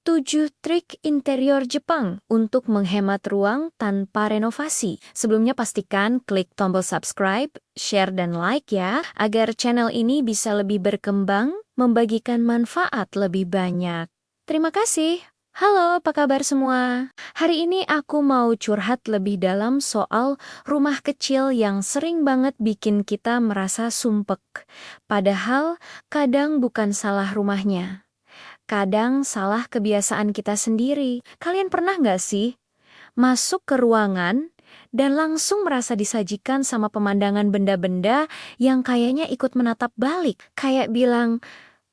7 trik interior Jepang untuk menghemat ruang tanpa renovasi. Sebelumnya pastikan klik tombol subscribe, share, dan like ya, agar channel ini bisa lebih berkembang, membagikan manfaat lebih banyak. Terima kasih. Halo, apa kabar semua? Hari ini aku mau curhat lebih dalam soal rumah kecil yang sering banget bikin kita merasa sumpek. Padahal kadang bukan salah rumahnya. Kadang salah kebiasaan kita sendiri. Kalian pernah nggak sih masuk ke ruangan dan langsung merasa disajikan sama pemandangan benda-benda yang kayaknya ikut menatap balik? Kayak bilang,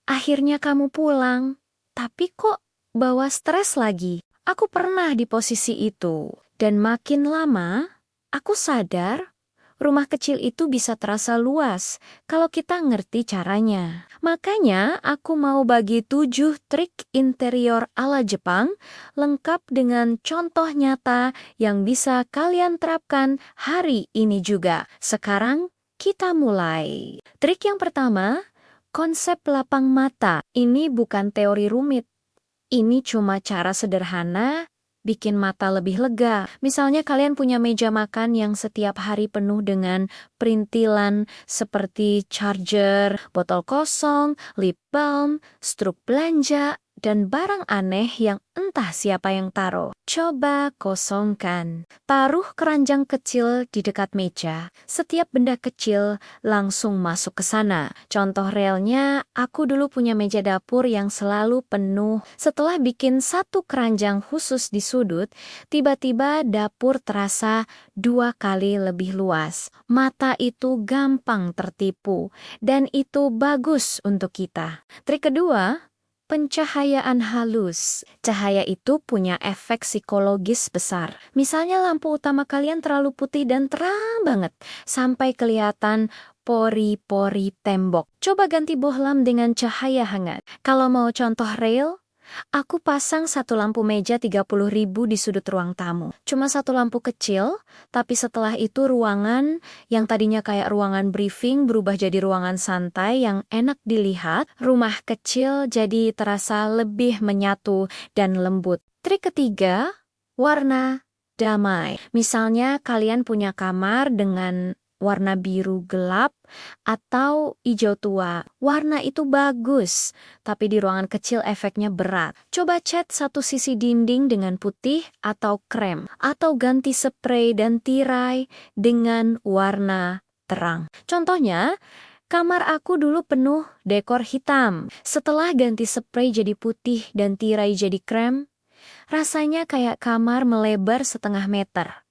akhirnya kamu pulang, tapi kok bawa stres lagi? Aku pernah di posisi itu. Dan makin lama, aku sadar rumah kecil itu bisa terasa luas kalau kita ngerti caranya. Makanya aku mau bagi 7 trik interior ala Jepang lengkap dengan contoh nyata yang bisa kalian terapkan hari ini juga. Sekarang kita mulai. Trik yang pertama, konsep lapang mata. Ini bukan teori rumit. Ini cuma cara sederhana bikin mata lebih lega. Misalnya kalian punya meja makan yang setiap hari penuh dengan perintilan seperti charger, botol kosong, lip balm, struk belanja, dan barang aneh yang entah siapa yang taruh. Coba kosongkan. Taruh keranjang kecil di dekat meja. Setiap benda kecil langsung masuk ke sana. Contoh realnya, aku dulu punya meja dapur yang selalu penuh. Setelah bikin satu keranjang khusus di sudut, tiba-tiba dapur terasa 2 kali lebih luas. Mata itu gampang tertipu, dan itu bagus untuk kita. Trik kedua, pencahayaan halus. Cahaya itu punya efek psikologis besar. Misalnya lampu utama kalian terlalu putih dan terang banget, sampai kelihatan pori-pori tembok. Coba ganti bohlam dengan cahaya hangat. Kalau mau contoh real, aku pasang satu lampu meja 30.000 di sudut ruang tamu. Cuma satu lampu kecil, tapi setelah itu ruangan yang tadinya kayak ruangan briefing berubah jadi ruangan santai yang enak dilihat. Rumah kecil jadi terasa lebih menyatu dan lembut. Trik ketiga, warna damai. Misalnya kalian punya kamar dengan warna biru gelap atau hijau tua. Warna itu bagus, tapi di ruangan kecil efeknya berat. Coba cat satu sisi dinding dengan putih atau krem, atau ganti spray dan tirai dengan warna terang. Contohnya, kamar aku dulu penuh dekor hitam. Setelah ganti spray jadi putih dan tirai jadi krem, rasanya kayak kamar melebar 1/2 meter.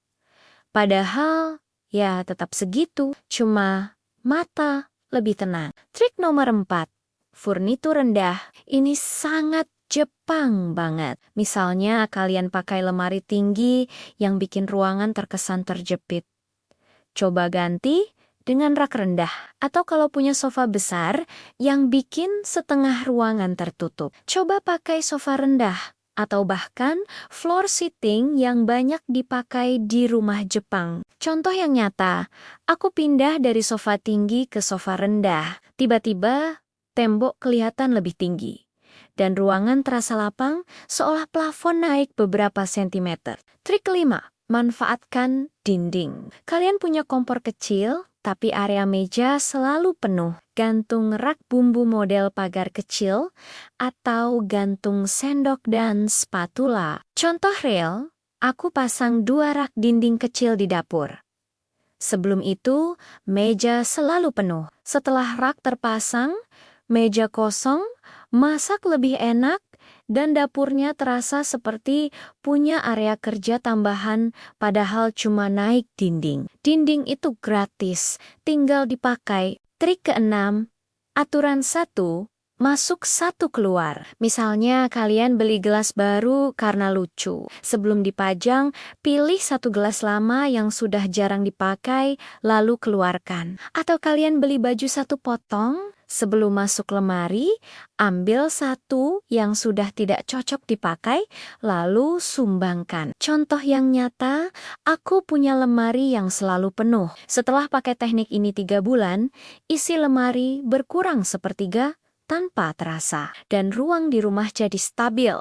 Padahal, ya tetap segitu, cuma mata lebih tenang. Trik nomor 4, furnitur rendah. Ini sangat Jepang banget. Misalnya kalian pakai lemari tinggi yang bikin ruangan terkesan terjepit. Coba ganti dengan rak rendah. Atau kalau punya sofa besar yang bikin setengah ruangan tertutup. Coba pakai sofa rendah. Atau bahkan floor seating yang banyak dipakai di rumah Jepang. Contoh yang nyata, aku pindah dari sofa tinggi ke sofa rendah. Tiba-tiba, tembok kelihatan lebih tinggi. Dan ruangan terasa lapang, seolah plafon naik beberapa sentimeter. Trik kelima, manfaatkan dinding. Kalian punya kompor kecil, tapi area meja selalu penuh. Gantung rak bumbu model pagar kecil, atau gantung sendok dan spatula. Contoh real, aku pasang 2 rak dinding kecil di dapur. Sebelum itu, meja selalu penuh. Setelah rak terpasang, meja kosong, masak lebih enak, dan dapurnya terasa seperti punya area kerja tambahan padahal cuma naik dinding. Dinding itu gratis, tinggal dipakai. Trik keenam, aturan 1, masuk 1 keluar. Misalnya kalian beli gelas baru karena lucu. Sebelum dipajang, pilih 1 gelas lama yang sudah jarang dipakai, lalu keluarkan. Atau kalian beli baju 1 potong, sebelum masuk lemari, ambil 1 yang sudah tidak cocok dipakai, lalu sumbangkan. Contoh yang nyata, aku punya lemari yang selalu penuh. Setelah pakai teknik ini 3 bulan, isi lemari berkurang 1/3 tanpa terasa. Dan ruang di rumah jadi stabil.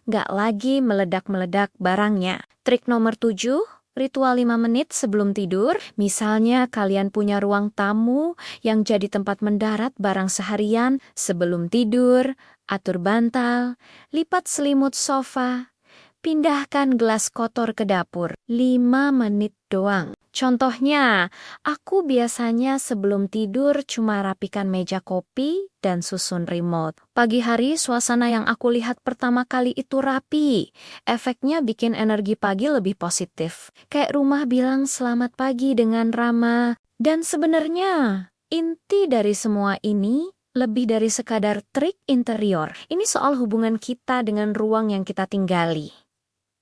nggak lagi meledak-meledak barangnya. Trik nomor 7, ritual 5 menit sebelum tidur. Misalnya kalian punya ruang tamu yang jadi tempat mendarat barang seharian. Sebelum tidur, atur bantal, lipat selimut sofa, pindahkan gelas kotor ke dapur. 5 menit doang. Contohnya, aku biasanya sebelum tidur cuma rapikan meja kopi dan susun remote. Pagi hari suasana yang aku lihat pertama kali itu rapi. Efeknya bikin energi pagi lebih positif. Kayak rumah bilang selamat pagi dengan ramah. Dan sebenarnya, inti dari semua ini lebih dari sekadar trik interior. Ini soal hubungan kita dengan ruang yang kita tinggali.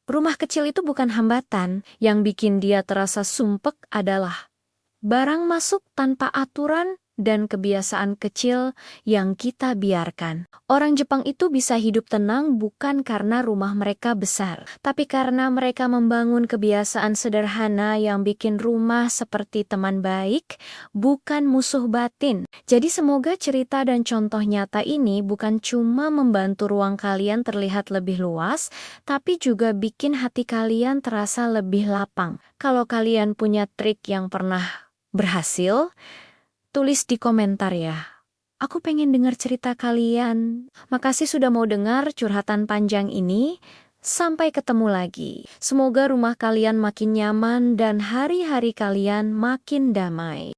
Rumah kecil itu bukan hambatan, yang bikin dia terasa sumpek adalah barang masuk tanpa aturan dan kebiasaan kecil yang kita biarkan. Orang Jepang itu bisa hidup tenang bukan karena rumah mereka besar, tapi karena mereka membangun kebiasaan sederhana yang bikin rumah seperti teman baik, bukan musuh batin. Jadi semoga cerita dan contoh nyata ini bukan cuma membantu ruang kalian terlihat lebih luas, tapi juga bikin hati kalian terasa lebih lapang. Kalau kalian punya trik yang pernah berhasil, tulis di komentar ya. Aku pengen dengar cerita kalian. Makasih sudah mau dengar curhatan panjang ini. Sampai ketemu lagi. Semoga rumah kalian makin nyaman dan hari-hari kalian makin damai.